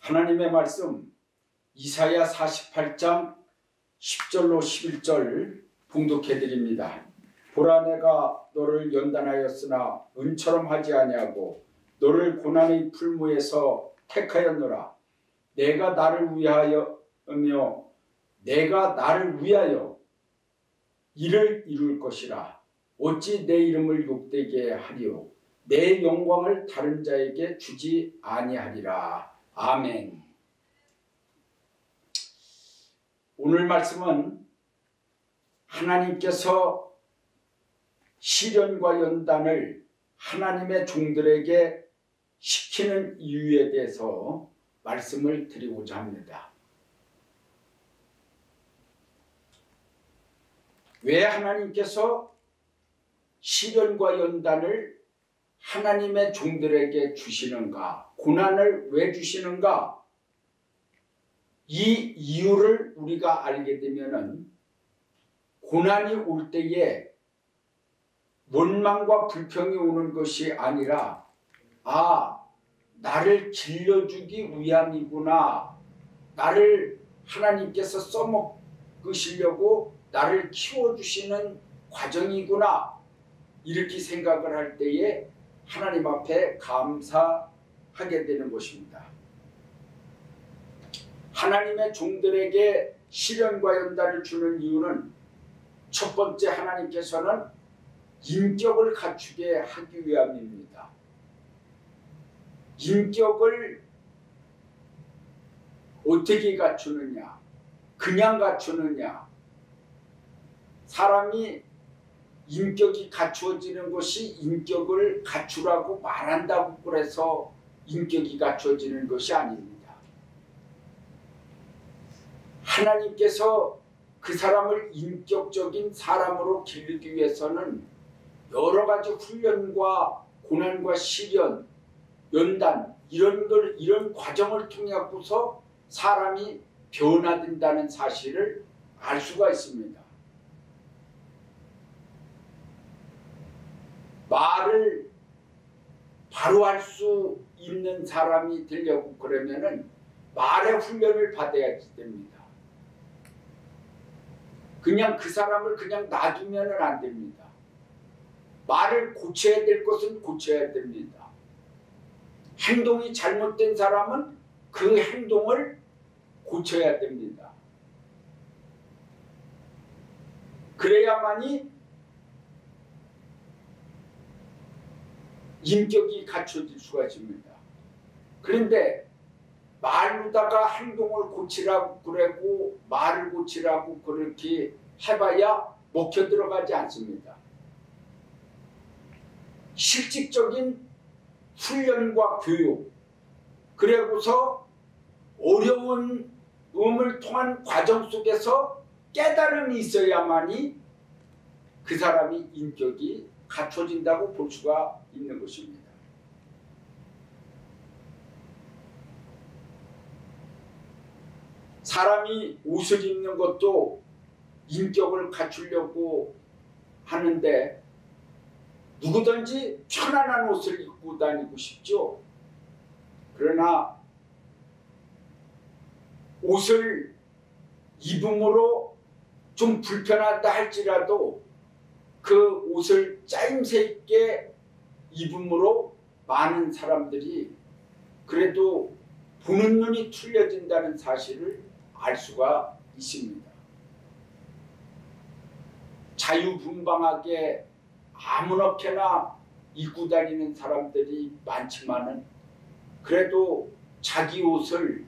하나님의 말씀 이사야 48장 10절로 11절 봉독해 드립니다. 보라, 내가 너를 연단하였으나 은처럼 하지 아니하고 너를 고난의 풀무에서 택하였노라. 내가 나를 위하여 이를 이룰 것이라. 어찌 내 이름을 욕되게 하리요. 내 영광을 다른 자에게 주지 아니하리라. 아멘. 오늘 말씀은 하나님께서 시련과 연단을 하나님의 종들에게 시키는 이유에 대해서 말씀을 드리고자 합니다. 왜 하나님께서 시련과 연단을 하나님의 종들에게 주시는가? 고난을 왜 주시는가? 이 이유를 우리가 알게 되면은 고난이 올 때에 원망과 불평이 오는 것이 아니라 나를 길러주기 위함이구나. 나를 하나님께서 써먹으시려고 나를 키워주시는 과정이구나. 이렇게 생각을 할 때에 하나님 앞에 감사하게 되는 것입니다. 하나님의 종들에게 시련과 연단을 주는 이유는 첫 번째, 하나님께서는 인격을 갖추게 하기 위함입니다. 인격을 어떻게 갖추느냐? 그냥 갖추느냐? 사람이 인격이 갖추어지는 것이 인격을 갖추라고 말한다고 그래서 인격이 갖추어지는 것이 아닙니다. 하나님께서 그 사람을 인격적인 사람으로 기르기 위해서는 여러 가지 훈련과 고난과 시련, 연단 이런 과정을 통해서 사람이 변화된다는 사실을 알 수가 있습니다. 말을 바로 할 수 있는 사람이 되려고 그러면은 말의 훈련을 받아야 됩니다. 그냥 그 사람을 그냥 놔두면 안 됩니다. 말을 고쳐야 될 것은 고쳐야 됩니다. 행동이 잘못된 사람은 그 행동을 고쳐야 됩니다. 그래야만이 인격이 갖춰질 수가 있습니다. 그런데 말로다가 행동을 고치라고 그러고 말을 고치라고 그렇게 해봐야 먹혀 들어가지 않습니다. 실질적인 훈련과 교육, 그리고서 어려운 음을 통한 과정 속에서 깨달음이 있어야만이 그 사람이 인격이 갖춰진다고 볼 수가 있는 것입니다. 사람이 옷을 입는 것도 인격을 갖추려고 하는데 누구든지 편안한 옷을 입고 다니고 싶죠. 그러나 옷을 입음으로 좀 불편하다 할지라도 그 옷을 짜임새 있게 입음으로 많은 사람들이 그래도 보는 눈이 틀려진다는 사실을 알 수가 있습니다. 자유분방하게 아무렇게나 입고 다니는 사람들이 많지만은 그래도 자기 옷을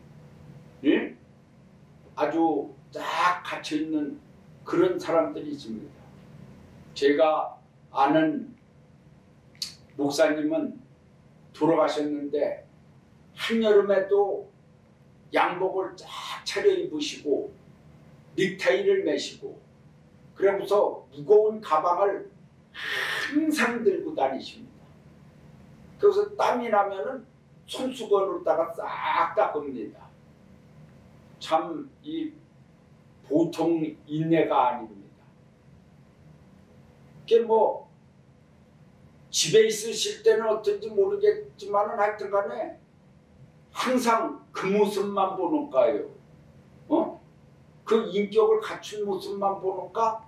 아주 딱 갇혀있는 그런 사람들이 있습니다. 제가 아는 목사님은 돌아가셨는데 한여름에도 양복을 쫙 차려 입으시고 넥타이를 매시고 그러면서 무거운 가방을 항상 들고 다니십니다. 그래서 땀이 나면은 손수건으로다가 싹 닦습니다. 참 이 보통 인내가 아닙니다. 이게 뭐 집에 있으실 때는 어떤지 모르겠지만은 하여튼간에 항상 그 모습만 보는가요? 그 인격을 갖춘 모습만 보는가?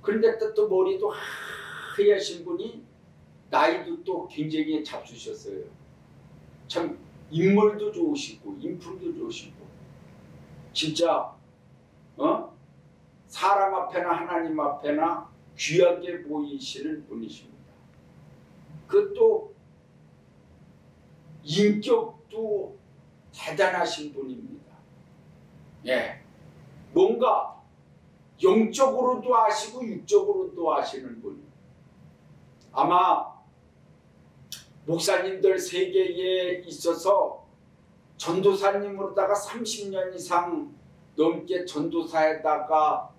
그런데 또 머리도 하얘신 분이 나이도 또 굉장히 잡수셨어요. 참 인물도 좋으시고 인품도 좋으시고 진짜 사람 앞에나 하나님 앞에나 귀하게 보이시는 분이십니다. 그 또 인격도 대단하신 분입니다. 예, 뭔가 영적으로도 아시고 육적으로도 아시는 분. 아마 목사님들 세계에 있어서 전도사님으로다가 30년 이상 넘게 전도사에다가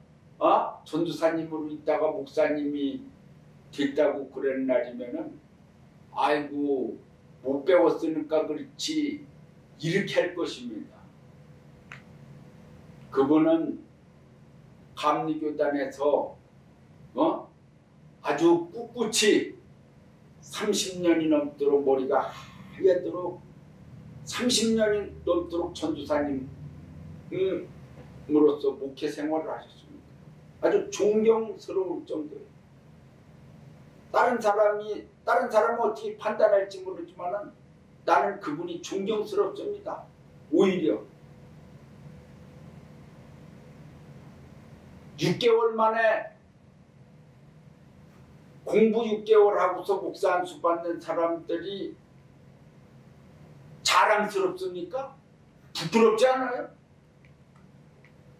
전도사님으로 있다가 목사님이 됐다고 그런 날이면은 아이고 못 배웠으니까 그렇지 이렇게 할 것입니다. 그분은 감리교단에서 아주 꿋꿋이 30년이 넘도록 머리가 하얗도록 30년이 넘도록 전도사님으로서 목회 생활을 하셨습니다. 아주 존경스러울 정도예요. 다른 사람은 어떻게 판단할지 모르지만은 나는 그분이 존경스럽습니다. 오히려 6개월 만에 공부 6개월 하고서 목사 안수 받는 사람들이 자랑스럽습니까? 부끄럽지 않아요?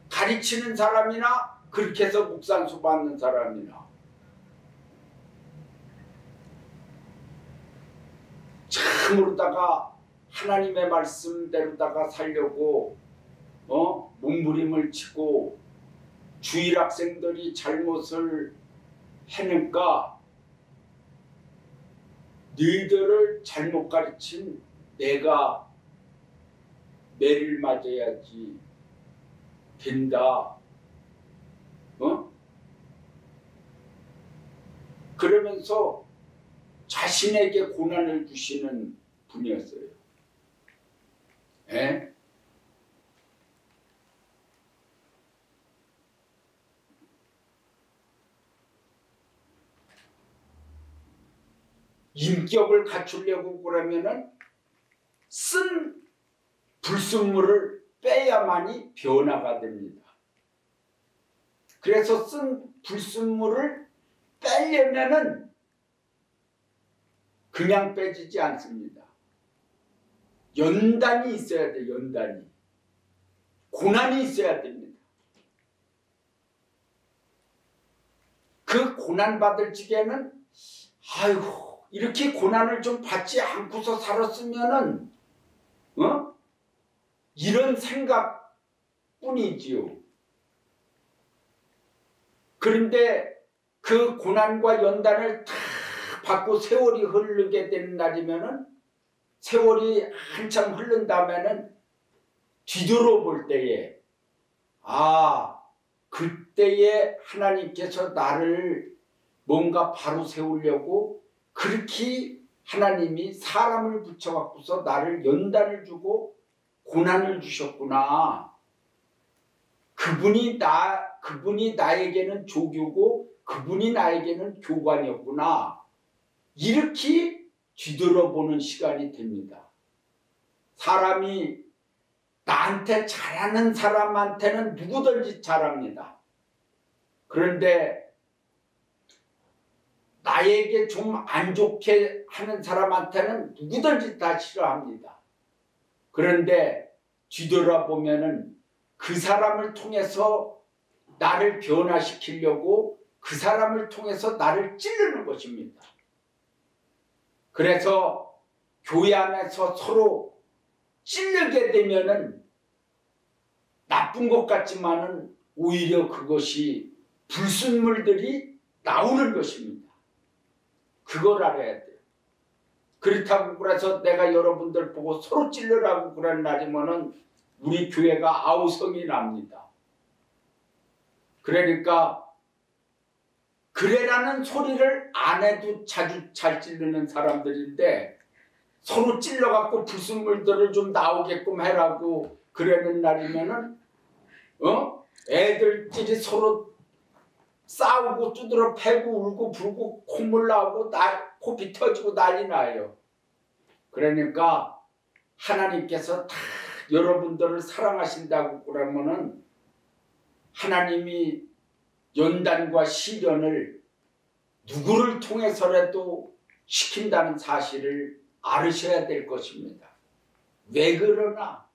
가르치는 사람이나 그렇게 해서 목사 안수 받는 사람이나 참으로다가 하나님의 말씀대로다가 살려고 몸부림을 치고 주일 학생들이 잘못을 해니까 너희들을 잘못 가르친 내가 매를 맞아야지 된다. 그러면서 자신에게 고난을 주시는 분이었어요. 예? 인격을 갖추려고 그러면은 쓴 불순물을 빼야만이 변화가 됩니다. 그래서 쓴 불순물을 빼려면은 그냥 빼지지 않습니다. 연단이 있어야 돼. 연단이. 고난이 있어야 됩니다. 그 고난받을 적에는 아이고 이렇게 고난을 좀 받지 않고서 살았으면은 이런 생각뿐이지요. 그런데 그 고난과 연단을 다 받고 세월이 흐르게 되는 날이면은 세월이 한참 흐른 다음에는 뒤돌아볼 때에 그때에 하나님께서 나를 뭔가 바로 세우려고 그렇게 하나님이 사람을 붙여갖고서 나를 연단을 주고 고난을 주셨구나. 그분이 나에게는 조교고 그분이 나에게는 교관이었구나. 이렇게 뒤돌아보는 시간이 됩니다. 사람이 나한테 잘하는 사람한테는 누구든지 잘합니다. 그런데 나에게 좀 안 좋게 하는 사람한테는 누구든지 다 싫어합니다. 그런데 뒤돌아보면은 그 사람을 통해서 나를 변화시키려고 그 사람을 통해서 나를 찌르는 것입니다. 그래서 교회 안에서 서로 찌르게 되면은 나쁜 것 같지만은 오히려 그것이 불순물들이 나오는 것입니다. 그걸 알아야 돼요. 그렇다고 그래서 내가 여러분들 보고 서로 찔러라고 그런 날이면은 우리 교회가 아우성이 납니다. 그러니까 그래라는 소리를 안 해도 자주 잘 찔르는 사람들인데 서로 찔러갖고 불순물들을 좀 나오게끔 해라고 그러는 날이면은 애들끼리 서로 싸우고 두드러 패고 울고 불고 콧물 나오고 코피 터지고 난리 나요. 그러니까 하나님께서 다 여러분들을 사랑하신다고 그러면은 하나님이 연단과 시련을 누구를 통해서라도 시킨다는 사실을 알으셔야 될 것입니다. 왜 그러나?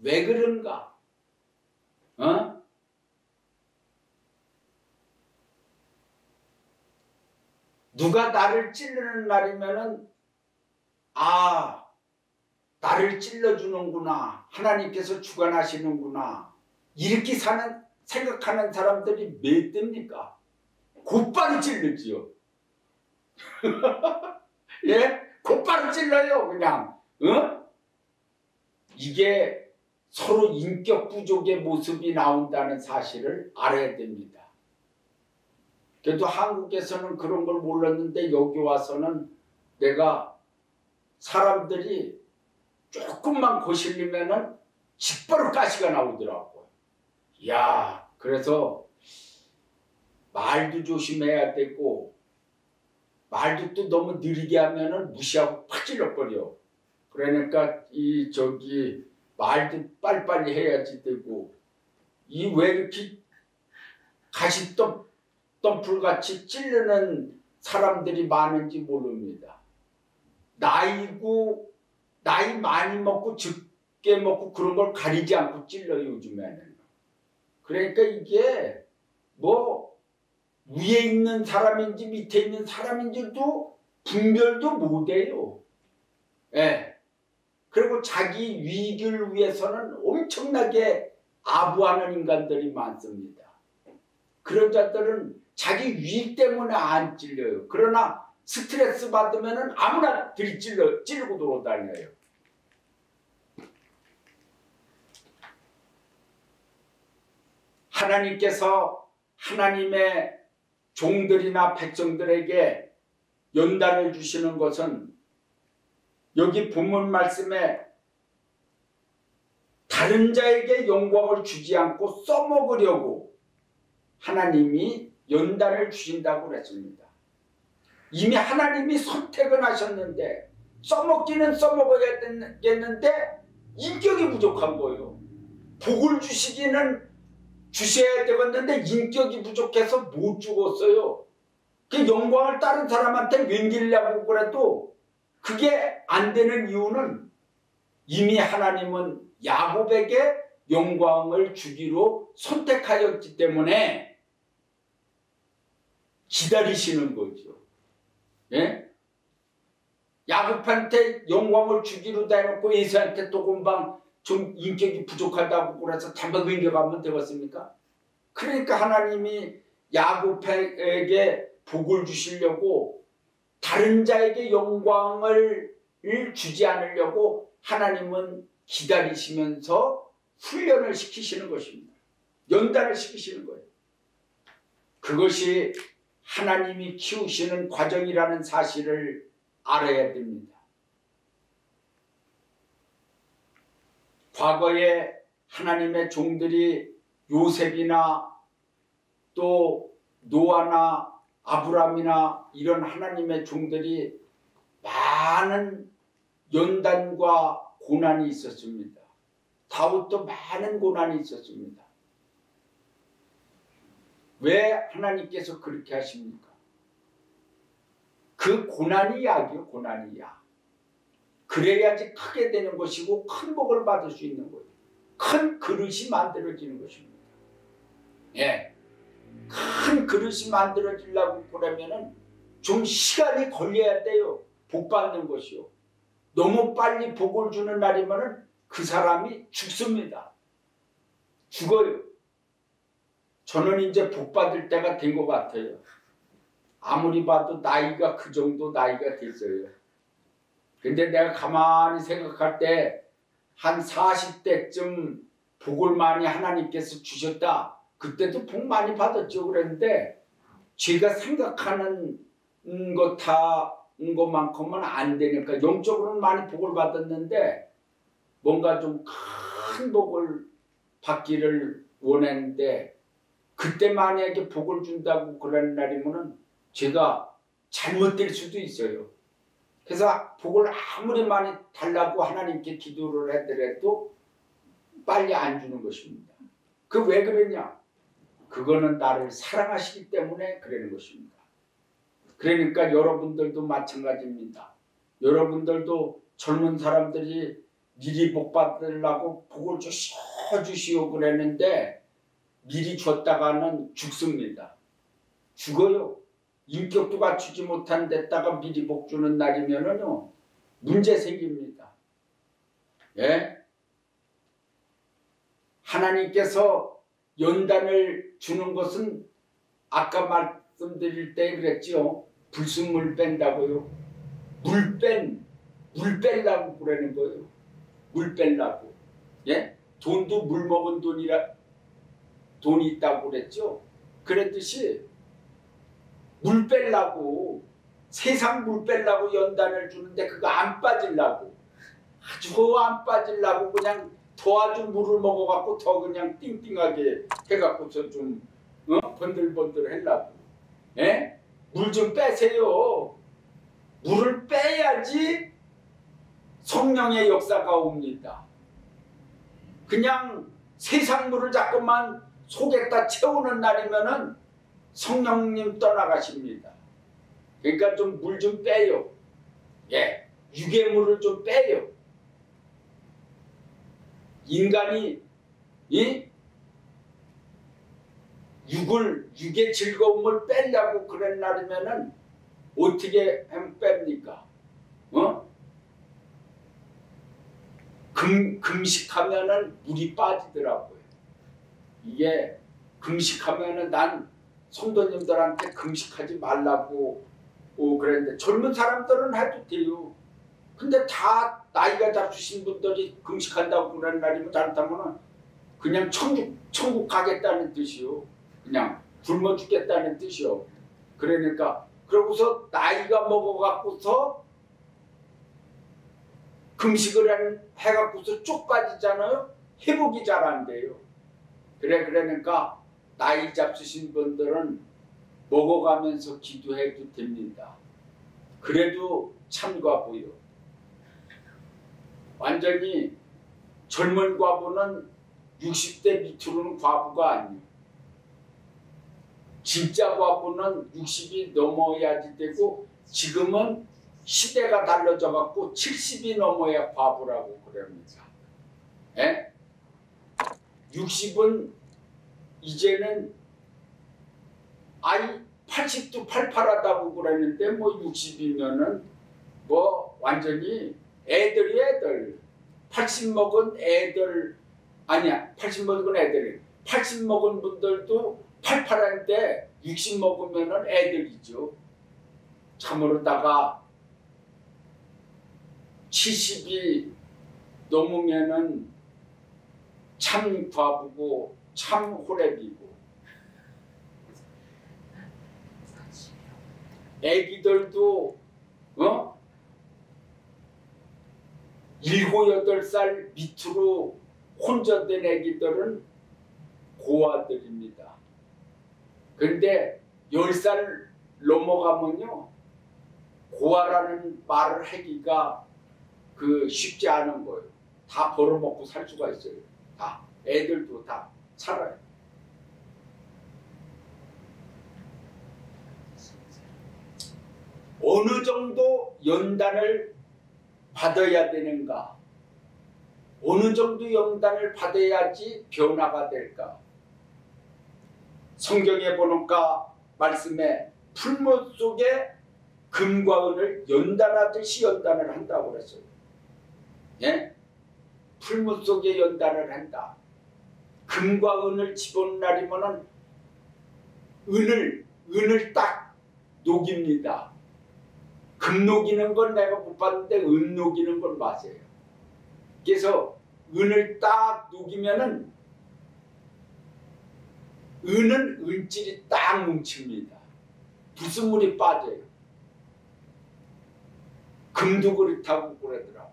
왜 그런가? 누가 나를 찌르는 날이면은 나를 찔러주는구나. 하나님께서 주관하시는구나. 이렇게 생각하는 사람들이 몇 대입니까? 곧바로 찔르지요. 예? 곧바로 찔러요, 그냥. 이게 서로 인격 부족의 모습이 나온다는 사실을 알아야 됩니다. 그래도 한국에서는 그런 걸 몰랐는데 여기 와서는 내가 사람들이 조금만 거슬리면은 직바로 가시가 나오더라고요. 그래서 말도 조심해야 되고 말도 또 너무 느리게 하면은 무시하고 팍 찔러버려. 그러니까 말도 빨리빨리 해야지 되고 왜 이렇게 가시덤불같이 찌르는 사람들이 많은지 모릅니다. 나이 많이 먹고 적게 먹고 그런 걸 가리지 않고 찔러요, 요즘에는. 그러니까 이게 위에 있는 사람인지 밑에 있는 사람인지도 분별도 못해요. 예. 그리고 자기 위기를 위해서는 엄청나게 아부하는 인간들이 많습니다. 그런 자들은 자기 위기 때문에 안 찔려요. 그러나 스트레스 받으면 아무나 찌르고 돌아다녀요. 하나님께서 하나님의 종들이나 백성들에게 연단을 주시는 것은 여기 본문 말씀에 다른 자에게 영광을 주지 않고 써먹으려고 하나님이 연단을 주신다고 그랬습니다. 이미 하나님이 선택은 하셨는데 써먹기는 써먹어야겠는데 인격이 부족한 거예요. 복을 주셔야 되겠는데 인격이 부족해서 못 죽었어요. 그 영광을 다른 사람한테 맹기려고 그래도 그게 안 되는 이유는 이미 하나님은 야곱에게 영광을 주기로 선택하였기 때문에 기다리시는 거죠. 예? 야곱한테 영광을 주기로 대놓고 에사한테 또 금방 좀 인격이 부족하다고 그래서 단박 맹겨가면 되겠습니까? 그러니까 하나님이 야곱에게 복을 주시려고 다른 자에게 영광을 주지 않으려고 하나님은 기다리시면서 훈련을 시키시는 것입니다. 연단을 시키시는 거예요. 그것이 하나님이 키우시는 과정이라는 사실을 알아야 됩니다. 과거에 하나님의 종들이 요셉이나 또 노아나 아브라함이나 이런 하나님의 종들이 많은 연단과 고난이 있었습니다. 다윗도 많은 고난이 있었습니다. 왜 하나님께서 그렇게 하십니까? 그 고난이 약이요, 고난이 약. 그래야지 크게 되는 것이고 큰 복을 받을 수 있는 거예요. 큰 그릇이 만들어지는 것입니다. 예. 큰 그릇이 만들어지려고 그러면은 좀 시간이 걸려야 돼요. 복 받는 것이요. 너무 빨리 복을 주는 날이면은 그 사람이 죽습니다. 죽어요. 저는 이제 복 받을 때가 된 것 같아요. 아무리 봐도 나이가 그 정도 나이가 됐어요. 근데 내가 가만히 생각할 때 한 40대쯤 복을 많이 하나님께서 주셨다. 그때도 복 많이 받았죠. 그랬는데 제가 생각하는 것 다 것만큼은 안 되니까 영적으로는 많이 복을 받았는데 뭔가 좀 큰 복을 받기를 원했는데 그때 만약에 복을 준다고 그런 날이면은 제가 잘못될 수도 있어요. 그래서 복을 아무리 많이 달라고 하나님께 기도를 하더라도 빨리 안 주는 것입니다. 그 왜 그러냐? 그거는 나를 사랑하시기 때문에 그러는 것입니다. 그러니까 여러분들도 마찬가지입니다. 여러분들도 젊은 사람들이 미리 복 받으려고 복을 주시오 그랬는데 미리 줬다가는 죽습니다. 죽어요. 인격도 갖추지 못한 데다가 미리 복 주는 날이면은요 문제 생깁니다. 예? 하나님께서 연단을 주는 것은 아까 말씀드릴 때 그랬죠. 불순물 뺀다고요. 물 빼려고 그러는 거예요. 물 빼려고. 예? 돈도 물 먹은 돈이 있다고 그랬죠. 그랬듯이 물 빼려고 세상 물 빼려고 연단을 주는데 그거 안 빠지려고 아주 안 빠지려고 그냥 더 아주 물을 먹어갖고 더 그냥 띵띵하게 해갖고서 좀 번들번들 하려고. 예? 물 좀 빼세요. 물을 빼야지 성령의 역사가 옵니다. 그냥 세상 물을 자꾸만 속에다 채우는 날이면은 성령님 떠나가십니다. 그러니까 좀 물 좀 빼요. 예, 육의 물을 좀 빼요. 인간이 육의 즐거움을 빼려고 그런 날이면은 어떻게 하면 뺍니까? 금식하면은 물이 빠지더라고요. 이게 금식하면은 난 성도님들한테 금식하지 말라고 그랬는데 젊은 사람들은 해도 돼요. 근데 다 나이가 잡수신 분들이 금식한다고 그런 날이면 잘못하면 그냥 천국 가겠다는 뜻이요. 그냥 굶어 죽겠다는 뜻이요. 그러니까 그러고서 나이가 먹어갖고서 금식을 해갖고서 쭉 빠지잖아요. 회복이 잘 안 돼요. 그러니까 나이 잡수신 분들은 먹어가면서 기도해도 됩니다. 그래도 참과부요. 완전히 젊은 과부는 60대 밑으로는 과부가 아니에요. 진짜 과부는 60이 넘어야지 되고 지금은 시대가 달라져 갖고 70이 넘어야 과부라고 그럽니다. 예? 60은 이제는 80도 팔팔하다고 그랬는데 뭐 60이면은 뭐 완전히 애들 80 먹은 애들 아니야 80 먹은 애들이 80 먹은 분들도 팔팔한데 60 먹으면은 애들이죠. 참으로다가 70이 넘으면은 참 과부고 참 호랩이고 애기들도 7, 8살 밑으로 혼자 된 애기들은 고아들입니다. 그런데 10살 넘어가면요 고아라는 말을 하기가 쉽지 않은 거예요. 다 벌어먹고 살 수가 있어요. 다 애들도 다 살아요. 어느 정도 연단을 받아야 되는가? 어느 정도 연단을 받아야지 변화가 될까? 성경에 보니까 말씀에 풀무 속에 금과 은을 연단하듯이 연단을 한다고 그랬어요. 예? 풀무 속에 연단을 한다. 금과 은을 집어넣은 날이면은 은을 딱 녹입니다. 금 녹이는 건 내가 못 봤는데 은 녹이는 건 맞아요. 그래서 은을 딱 녹이면은 은은 은질이 딱 뭉칩니다. 불순물이 빠져요. 금도 그렇다고 그러더라고.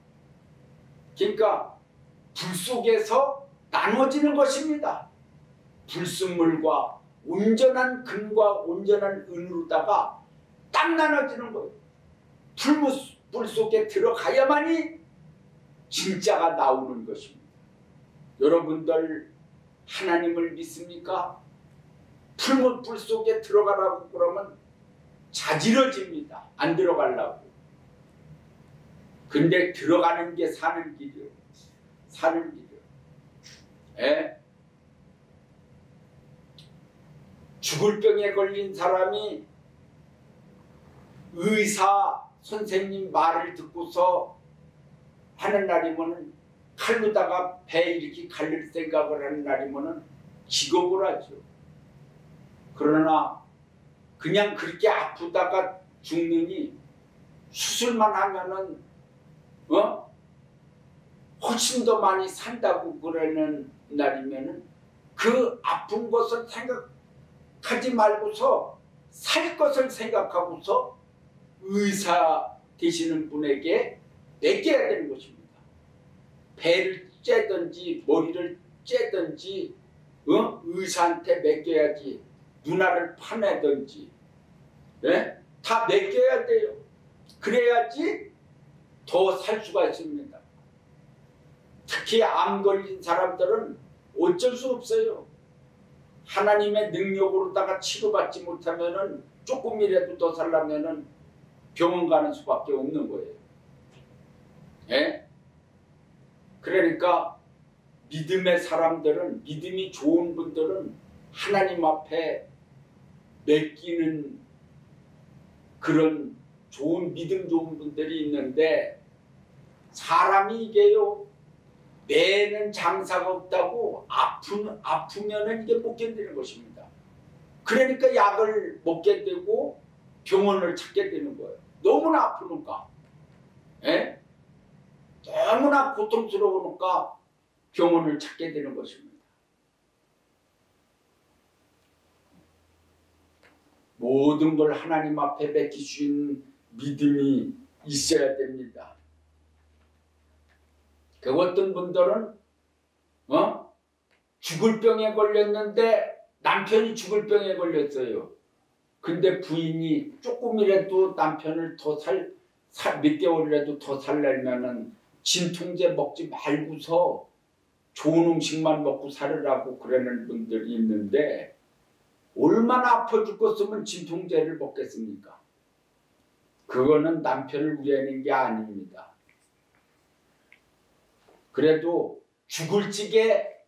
그러니까 불 속에서 나눠지는 것입니다. 불순물과 온전한 금과 온전한 은으로다가 딱 나눠지는 거예요. 불 속에 들어가야만이 진짜가 나오는 것입니다. 여러분들 하나님을 믿습니까? 불 속에 들어가라고 그러면 자지러집니다. 안 들어가려고. 근데 들어가는 게 사는 길이요. 사는 길이요. 예? 죽을 병에 걸린 사람이 의사 선생님 말을 듣고서 하는 날이면은 칼로다가 배 이렇게 갈릴 생각을 하는 날이면은 기겁을 하죠. 그러나 그냥 그렇게 아프다가 죽느니 수술만 하면은 훨씬 더 많이 산다고 그러는 날이면은 그 아픈 것을 생각하지 말고서 살 것을 생각하고서 의사 되시는 분에게 맡겨야 되는 것입니다. 배를 째든지 머리를 째든지 의사한테 맡겨야지. 누나를 파내든지 네? 다 맡겨야 돼요. 그래야지 더 살 수가 있습니다. 특히 암 걸린 사람들은 어쩔 수 없어요. 하나님의 능력으로다가 치료받지 못하면은 조금이라도 더 살려면은 병원 가는 수밖에 없는 거예요. 예? 그러니까 믿음의 사람들은, 믿음이 좋은 분들은 하나님 앞에 맡기는 그런 좋은 믿음 좋은 분들이 있는데, 사람이 이게요, 매는 장사가 없다고 아프면은 이게 못 견디는 것입니다. 그러니까 약을 먹게 되고 병원을 찾게 되는 거예요. 너무나 아프니까. 예? 너무나 고통스러우니까 병원을 찾게 되는 것입니다. 모든 걸 하나님 앞에 맡길 수 있는 믿음이 있어야 됩니다. 그 어떤 분들은 죽을 병에 걸렸는데 남편이 죽을 병에 걸렸어요. 근데 부인이 조금이라도 남편을 더 몇 개월이라도 더 살려면은 진통제 먹지 말고서 좋은 음식만 먹고 살으라고 그러는 분들이 있는데, 얼마나 아파 죽겠으면 진통제를 먹겠습니까? 그거는 남편을 위하는 게 아닙니다. 그래도 죽을 찌게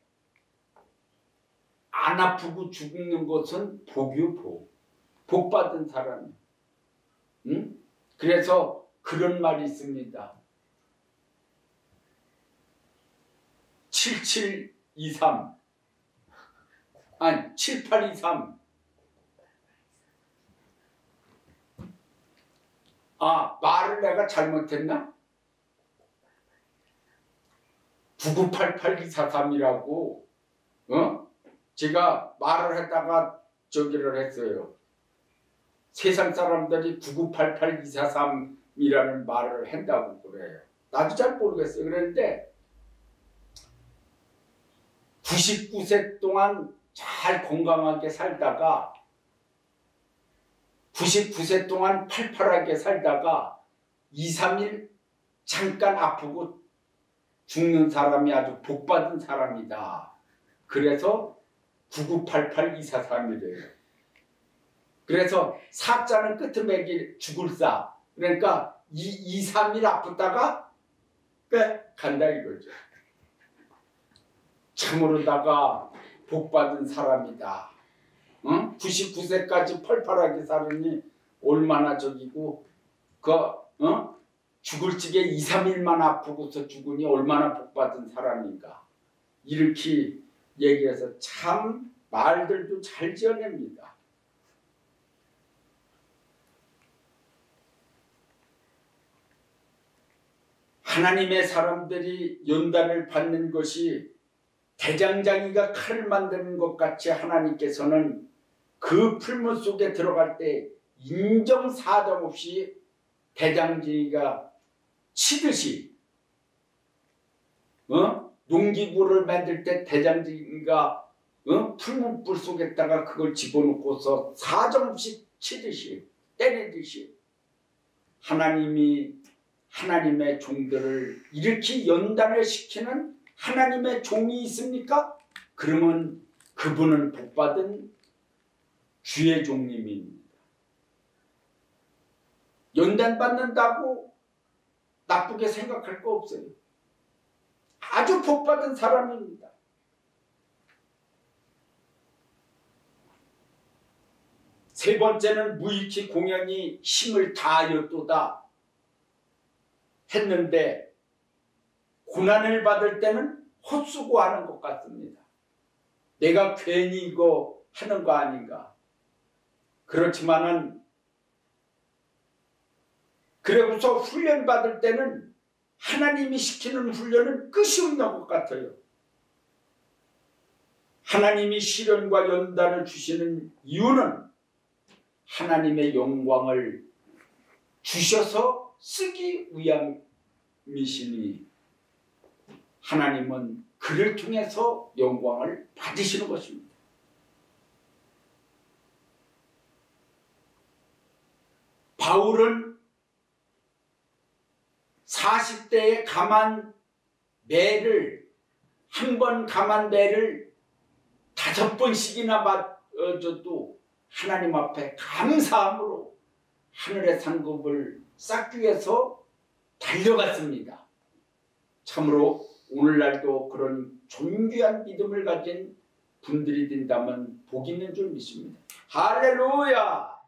안 아프고 죽는 것은 복이요, 복. 복 받은 사람. 응? 그래서 그런 말이 있습니다. 7723 아니 7823 말을 내가 잘못했나? 9988-243이라고 제가 말을 했다가 저기를 했어요. 세상 사람들이 9988-243이라는 말을 한다고 그래요. 나도 잘 모르겠어요. 그런데 99세 동안 잘 건강하게 살다가 99세 동안 팔팔하게 살다가 2, 3일 잠깐 아프고 죽는 사람이 아주 복받은 사람이다. 그래서 9988-243이래요. 그래서 사자는 끄트매기 죽을 사. 그러니까 2, 3일 아프다가 간다 이거죠. 참으로다가 복받은 사람이다. 99세까지 펄펄하게 사느니 얼마나 저기고 죽을 적에 2, 3일만 아프고서 죽으니 얼마나 복받은 사람인가. 이렇게 얘기해서 참 말들도 잘 지어냅니다. 하나님의 사람들이 연단을 받는 것이 대장장이가 칼을 만드는 것 같이 하나님께서는 그 풀무 속에 들어갈 때 인정사정 없이 대장장이가 치듯이 농기구를 만들 때 대장지가 풀문불 속에다가 그걸 집어넣고서 사정없이 치듯이 때리듯이 하나님이 하나님의 종들을 이렇게 연단을 시키는 하나님의 종이 있습니까? 그러면 그분은 복받은 주의 종님입니다. 연단받는다고 나쁘게 생각할 거 없어요. 아주 복받은 사람입니다. 세 번째는 무익히 공연히 힘을 다하였도다 했는데 고난을 받을 때는 헛수고하는 것 같습니다. 내가 괜히 이거 하는 거 아닌가. 그렇지만은 그러고서 훈련 받을 때는 하나님이 시키는 훈련은 끝이 없는 것 같아요. 하나님이 시련과 연단을 주시는 이유는 하나님의 영광을 주셔서 쓰기 위함이시니 하나님은 그를 통해서 영광을 받으시는 것입니다. 바울은 40대에 감한 매를 한 번 감한 매를 5번씩이나 맞아도 하나님 앞에 감사함으로 하늘의 상급을 쌓기 위해서 달려갔습니다. 참으로 오늘날도 그런 존귀한 믿음을 가진 분들이 된다면 복이 있는 줄 믿습니다. 할렐루야!